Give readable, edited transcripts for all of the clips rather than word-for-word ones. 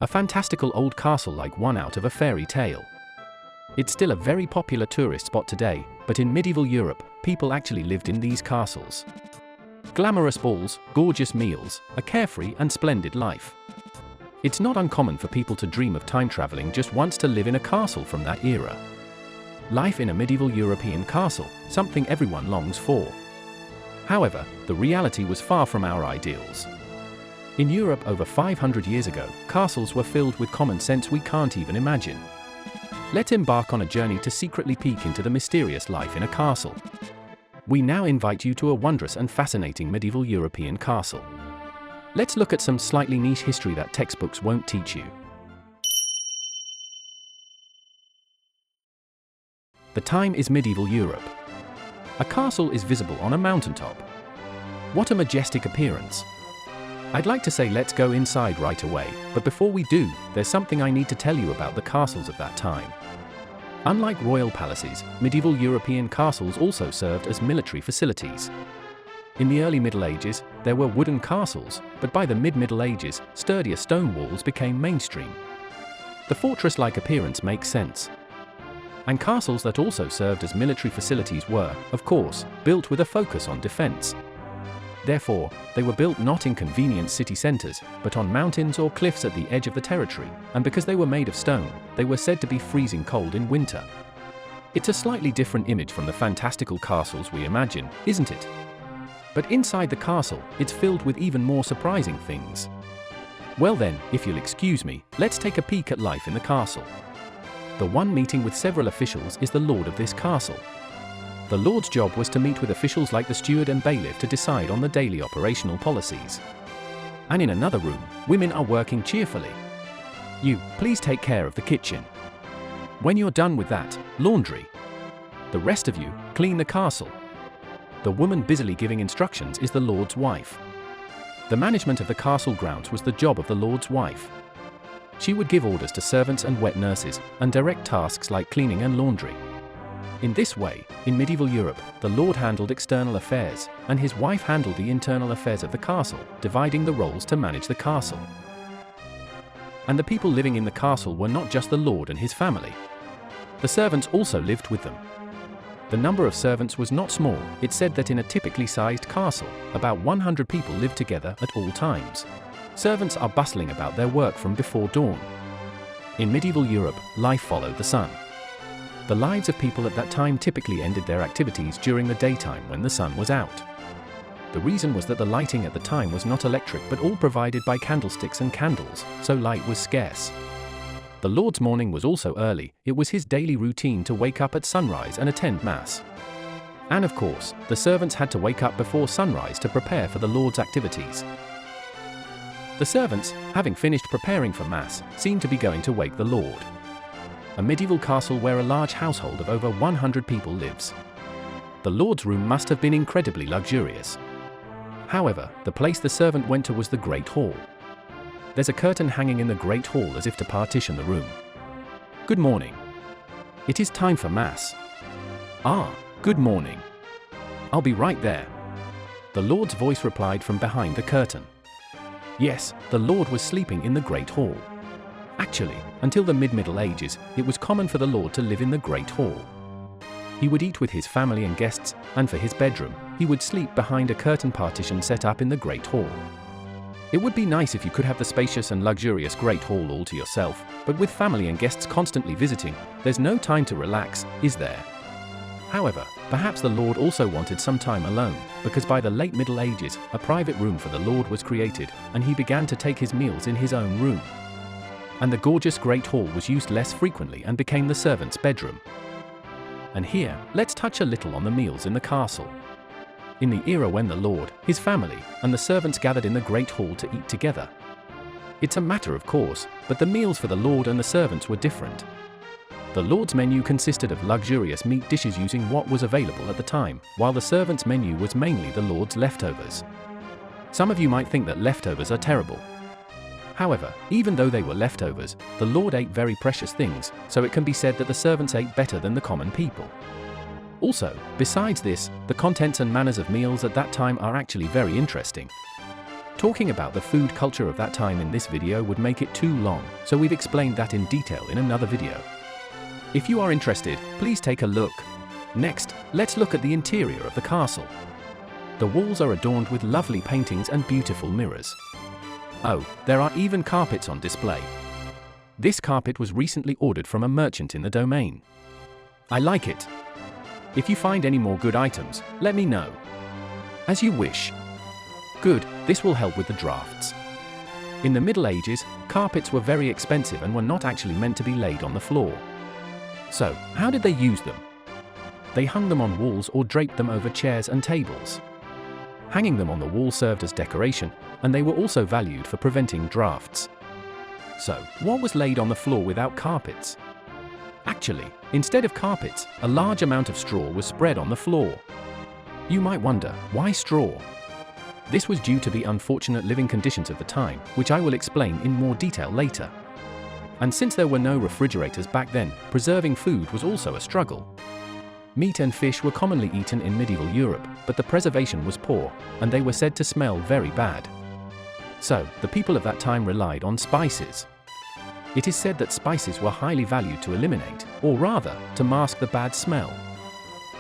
a fantastical old castle like one out of a fairy tale. It's still a very popular tourist spot today, but in medieval Europe, people actually lived in these castles. Glamorous balls, gorgeous meals, a carefree and splendid life. It's not uncommon for people to dream of time traveling just once to live in a castle from that era. Life in a medieval European castle, something everyone longs for. However, the reality was far from our ideals. In Europe over 500 years ago, castles were filled with common sense we can't even imagine. Let's embark on a journey to secretly peek into the mysterious life in a castle. We now invite you to a wondrous and fascinating medieval European castle. Let's look at some slightly niche history that textbooks won't teach you. The time is medieval Europe. A castle is visible on a mountaintop. What a majestic appearance! I'd like to say let's go inside right away, but before we do, there's something I need to tell you about the castles of that time. Unlike royal palaces, medieval European castles also served as military facilities. In the early Middle Ages, there were wooden castles, but by the mid-Middle Ages, sturdier stone walls became mainstream. The fortress-like appearance makes sense. And castles that also served as military facilities were, of course, built with a focus on defense. Therefore, they were built not in convenient city centers, but on mountains or cliffs at the edge of the territory, and because they were made of stone, they were said to be freezing cold in winter. It's a slightly different image from the fantastical castles we imagine, isn't it? But inside the castle, it's filled with even more surprising things. Well then, if you'll excuse me, let's take a peek at life in the castle. The one meeting with several officials is the lord of this castle. The lord's job was to meet with officials like the steward and bailiff to decide on the daily operational policies. And in another room, women are working cheerfully. You, please take care of the kitchen. When you're done with that, laundry. The rest of you, clean the castle. The woman busily giving instructions is the lord's wife. The management of the castle grounds was the job of the lord's wife. She would give orders to servants and wet nurses, and direct tasks like cleaning and laundry. In this way, in medieval Europe, the lord handled external affairs, and his wife handled the internal affairs of the castle, dividing the roles to manage the castle. And the people living in the castle were not just the lord and his family. The servants also lived with them. The number of servants was not small. It's said that in a typically sized castle, about 100 people lived together at all times. Servants are bustling about their work from before dawn. In medieval Europe, life followed the sun. The lives of people at that time typically ended their activities during the daytime when the sun was out. The reason was that the lighting at the time was not electric but all provided by candlesticks and candles, so light was scarce. The Lord's morning was also early. It was his daily routine to wake up at sunrise and attend Mass. And of course, the servants had to wake up before sunrise to prepare for the Lord's activities. The servants, having finished preparing for Mass, seemed to be going to wake the Lord. A medieval castle where a large household of over 100 people lives. The Lord's room must have been incredibly luxurious. However, the place the servant went to was the Great Hall. There's a curtain hanging in the Great Hall as if to partition the room. Good morning. It is time for Mass. Ah, good morning. I'll be right there. The Lord's voice replied from behind the curtain. Yes, the Lord was sleeping in the Great Hall. Actually, until the mid-Middle Ages, it was common for the Lord to live in the Great Hall. He would eat with his family and guests, and for his bedroom, he would sleep behind a curtain partition set up in the Great Hall. It would be nice if you could have the spacious and luxurious Great Hall all to yourself, but with family and guests constantly visiting, there's no time to relax, is there? However, perhaps the Lord also wanted some time alone, because by the late Middle Ages, a private room for the Lord was created, and he began to take his meals in his own room. And the gorgeous Great Hall was used less frequently and became the servant's bedroom. And here, let's touch a little on the meals in the castle. In the era when the Lord, his family, and the servants gathered in the Great Hall to eat together. It's a matter of course, but the meals for the Lord and the servants were different. The Lord's menu consisted of luxurious meat dishes using what was available at the time, while the servants' menu was mainly the Lord's leftovers. Some of you might think that leftovers are terrible. However, even though they were leftovers, the Lord ate very precious things, so it can be said that the servants ate better than the common people. Also, besides this, the contents and manners of meals at that time are actually very interesting. Talking about the food culture of that time in this video would make it too long, so we've explained that in detail in another video. If you are interested, please take a look. Next, let's look at the interior of the castle. The walls are adorned with lovely paintings and beautiful mirrors. Oh, there are even carpets on display. This carpet was recently ordered from a merchant in the domain. I like it. If you find any more good items, let me know. As you wish. Good, this will help with the drafts. In the Middle Ages, carpets were very expensive and were not actually meant to be laid on the floor. So, how did they use them? They hung them on walls or draped them over chairs and tables. Hanging them on the wall served as decoration, and they were also valued for preventing drafts. So, what was laid on the floor without carpets? Actually, instead of carpets, a large amount of straw was spread on the floor. You might wonder, why straw? This was due to the unfortunate living conditions of the time, which I will explain in more detail later. And since there were no refrigerators back then, preserving food was also a struggle. Meat and fish were commonly eaten in medieval Europe, but the preservation was poor, and they were said to smell very bad. So, the people of that time relied on spices. It is said that spices were highly valued to eliminate, or rather, to mask the bad smell.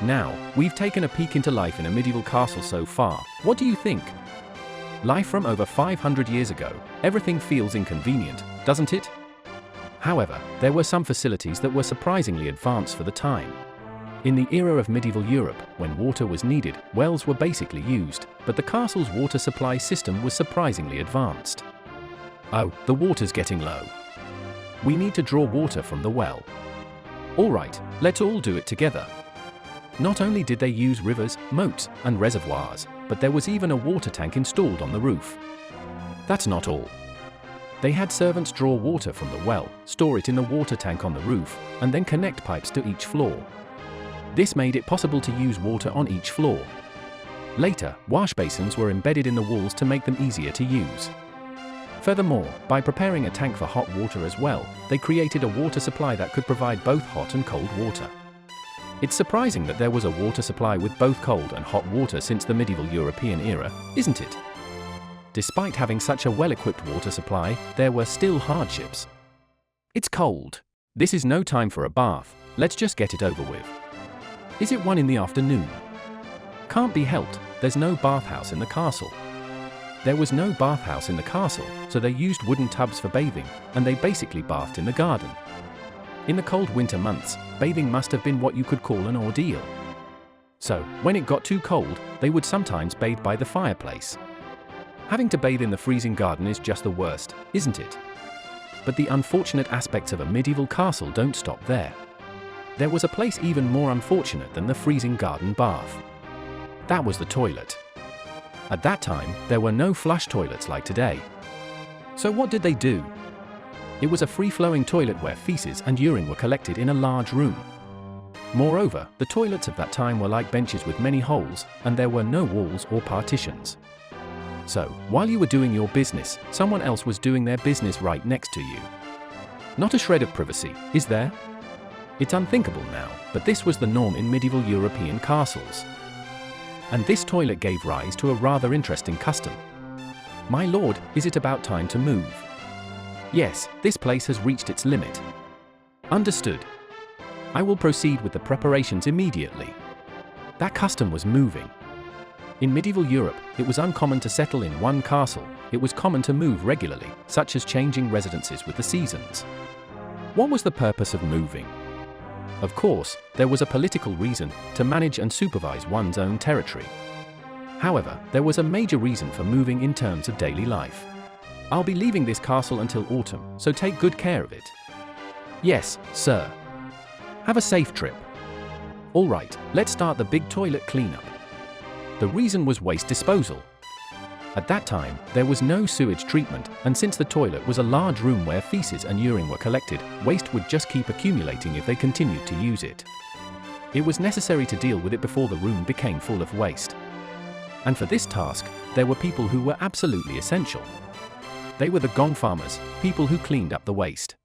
Now, we've taken a peek into life in a medieval castle so far. What do you think? Life from over 500 years ago, everything feels inconvenient, doesn't it? However, there were some facilities that were surprisingly advanced for the time. In the era of medieval Europe, when water was needed, wells were basically used, but the castle's water supply system was surprisingly advanced. Oh, the water's getting low. We need to draw water from the well. Alright, let's all do it together. Not only did they use rivers, moats, and reservoirs, but there was even a water tank installed on the roof. That's not all. They had servants draw water from the well, store it in the water tank on the roof, and then connect pipes to each floor. This made it possible to use water on each floor. Later, wash basins were embedded in the walls to make them easier to use. Furthermore, by preparing a tank for hot water as well, they created a water supply that could provide both hot and cold water. It's surprising that there was a water supply with both cold and hot water since the medieval European era, isn't it? Despite having such a well-equipped water supply, there were still hardships. It's cold. This is no time for a bath, let's just get it over with. Is it 1 in the afternoon? Can't be helped, there's no bathhouse in the castle. There was no bathhouse in the castle, so they used wooden tubs for bathing, and they basically bathed in the garden. In the cold winter months, bathing must have been what you could call an ordeal. So, when it got too cold, they would sometimes bathe by the fireplace. Having to bathe in the freezing garden is just the worst, isn't it? But the unfortunate aspects of a medieval castle don't stop there. There was a place even more unfortunate than the freezing garden bath. That was the toilet. At that time, there were no flush toilets like today. So what did they do? It was a free-flowing toilet where feces and urine were collected in a large room. Moreover, the toilets of that time were like benches with many holes, and there were no walls or partitions. So, while you were doing your business, someone else was doing their business right next to you. Not a shred of privacy, is there? It's unthinkable now, but this was the norm in medieval European castles. And this toilet gave rise to a rather interesting custom. My lord, is it about time to move? Yes, this place has reached its limit. Understood. I will proceed with the preparations immediately. That custom was moving. In medieval Europe, it was uncommon to settle in one castle. It was common to move regularly, such as changing residences with the seasons. What was the purpose of moving? Of course, there was a political reason, to manage and supervise one's own territory. However, there was a major reason for moving in terms of daily life. I'll be leaving this castle until autumn, so take good care of it. Yes, sir. Have a safe trip. Alright, let's start the big toilet cleanup. The reason was waste disposal. At that time, there was no sewage treatment, and since the toilet was a large room where feces and urine were collected, waste would just keep accumulating if they continued to use it. It was necessary to deal with it before the room became full of waste. And for this task, there were people who were absolutely essential. They were the gong farmers, people who cleaned up the waste.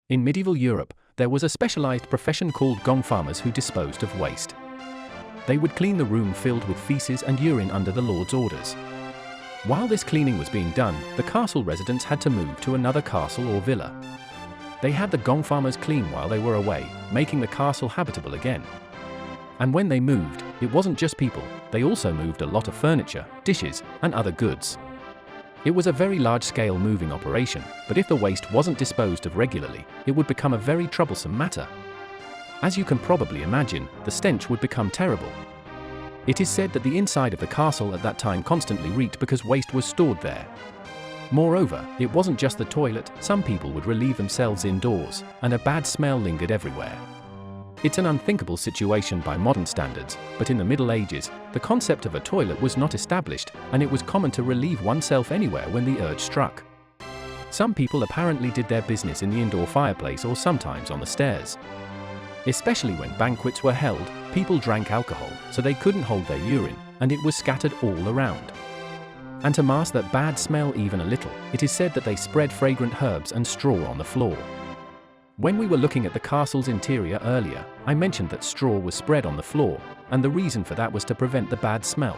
In medieval Europe, there was a specialized profession called gong farmers who disposed of waste. They would clean the room filled with feces and urine under the Lord's orders. While this cleaning was being done, the castle residents had to move to another castle or villa. They had the gong farmers clean while they were away, making the castle habitable again. And when they moved, it wasn't just people, they also moved a lot of furniture, dishes, and other goods. It was a very large-scale moving operation, but if the waste wasn't disposed of regularly, it would become a very troublesome matter. As you can probably imagine, the stench would become terrible. It is said that the inside of the castle at that time constantly reeked because waste was stored there. Moreover, it wasn't just the toilet, some people would relieve themselves indoors, and a bad smell lingered everywhere. It's an unthinkable situation by modern standards, but in the Middle Ages, the concept of a toilet was not established, and it was common to relieve oneself anywhere when the urge struck. Some people apparently did their business in the indoor fireplace or sometimes on the stairs. Especially when banquets were held, people drank alcohol, so they couldn't hold their urine, and it was scattered all around. And to mask that bad smell even a little, it is said that they spread fragrant herbs and straw on the floor. When we were looking at the castle's interior earlier, I mentioned that straw was spread on the floor, and the reason for that was to prevent the bad smell.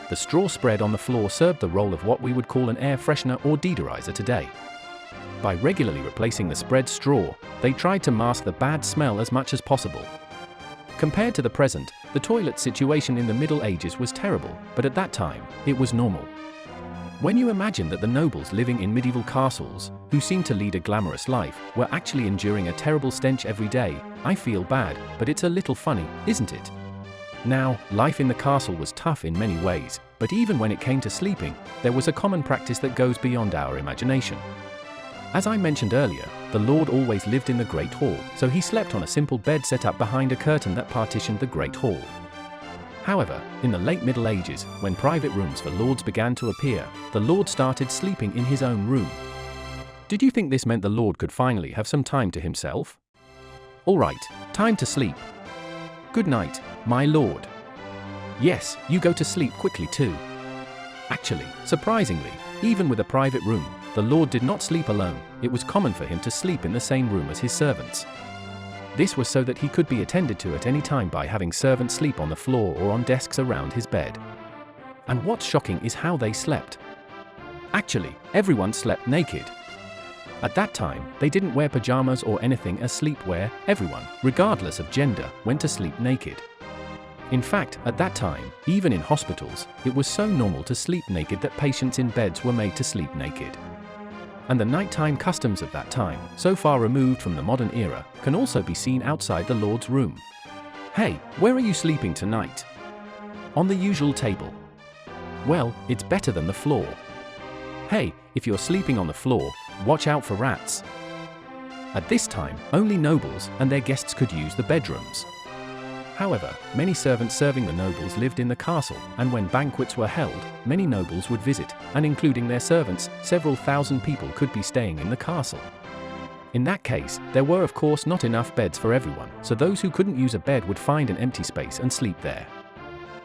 The straw spread on the floor served the role of what we would call an air freshener or deodorizer today. By regularly replacing the spread straw, they tried to mask the bad smell as much as possible. Compared to the present, the toilet situation in the Middle Ages was terrible, but at that time, it was normal. When you imagine that the nobles living in medieval castles, who seemed to lead a glamorous life, were actually enduring a terrible stench every day, I feel bad, but it's a little funny, isn't it? Now, life in the castle was tough in many ways, but even when it came to sleeping, there was a common practice that goes beyond our imagination. As I mentioned earlier, the Lord always lived in the Great Hall, so he slept on a simple bed set up behind a curtain that partitioned the Great Hall. However, in the late Middle Ages, when private rooms for lords began to appear, the Lord started sleeping in his own room. Did you think this meant the Lord could finally have some time to himself? Alright, time to sleep. Good night, my Lord. Yes, you go to sleep quickly too. Actually, surprisingly, even with a private room, the Lord did not sleep alone. It was common for him to sleep in the same room as his servants. This was so that he could be attended to at any time by having servants sleep on the floor or on desks around his bed. And what's shocking is how they slept. Actually, everyone slept naked. At that time, they didn't wear pajamas or anything as sleepwear. Everyone, regardless of gender, went to sleep naked. In fact, at that time, even in hospitals, it was so normal to sleep naked that patients in beds were made to sleep naked. And the nighttime customs of that time, so far removed from the modern era, can also be seen outside the Lord's room. Hey, where are you sleeping tonight? On the usual table. Well, it's better than the floor. Hey, if you're sleeping on the floor, watch out for rats. At this time, only nobles and their guests could use the bedrooms. However, many servants serving the nobles lived in the castle, and when banquets were held, many nobles would visit, and including their servants, several thousand people could be staying in the castle. In that case, there were of course not enough beds for everyone, so those who couldn't use a bed would find an empty space and sleep there.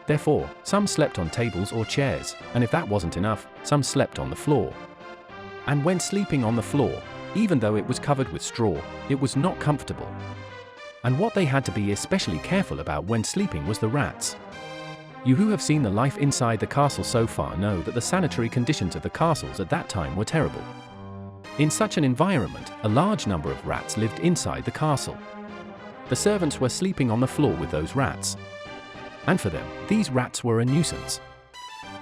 Therefore, some slept on tables or chairs, and if that wasn't enough, some slept on the floor. And when sleeping on the floor, even though it was covered with straw, it was not comfortable. And what they had to be especially careful about when sleeping was the rats. You who have seen the life inside the castle so far know that the sanitary conditions of the castles at that time were terrible. In such an environment, a large number of rats lived inside the castle. The servants were sleeping on the floor with those rats. And for them, these rats were a nuisance.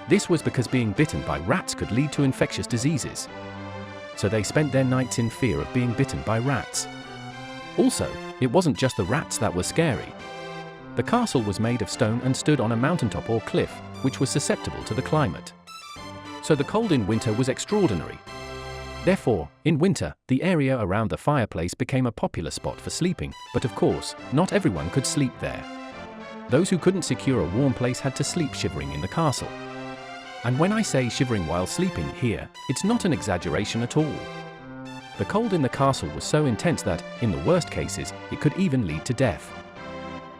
This was because being bitten by rats could lead to infectious diseases. So they spent their nights in fear of being bitten by rats. Also, it wasn't just the rats that were scary. The castle was made of stone and stood on a mountaintop or cliff, which was susceptible to the climate. So the cold in winter was extraordinary. Therefore, in winter, the area around the fireplace became a popular spot for sleeping, but of course, not everyone could sleep there. Those who couldn't secure a warm place had to sleep shivering in the castle. And when I say shivering while sleeping here, it's not an exaggeration at all. The cold in the castle was so intense that, in the worst cases, it could even lead to death.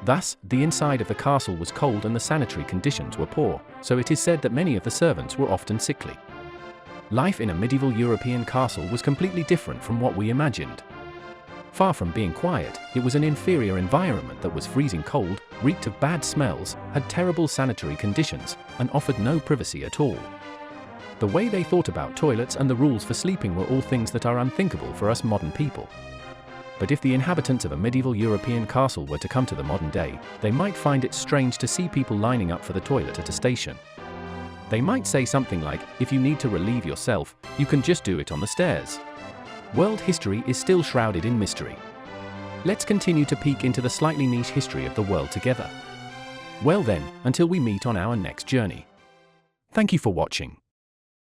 Thus, the inside of the castle was cold and the sanitary conditions were poor, so it is said that many of the servants were often sickly. Life in a medieval European castle was completely different from what we imagined. Far from being quiet, it was an inferior environment that was freezing cold, reeked of bad smells, had terrible sanitary conditions, and offered no privacy at all. The way they thought about toilets and the rules for sleeping were all things that are unthinkable for us modern people. But if the inhabitants of a medieval European castle were to come to the modern day, they might find it strange to see people lining up for the toilet at a station. They might say something like, if you need to relieve yourself, you can just do it on the stairs. World history is still shrouded in mystery. Let's continue to peek into the slightly niche history of the world together. Well then, until we meet on our next journey. Thank you for watching.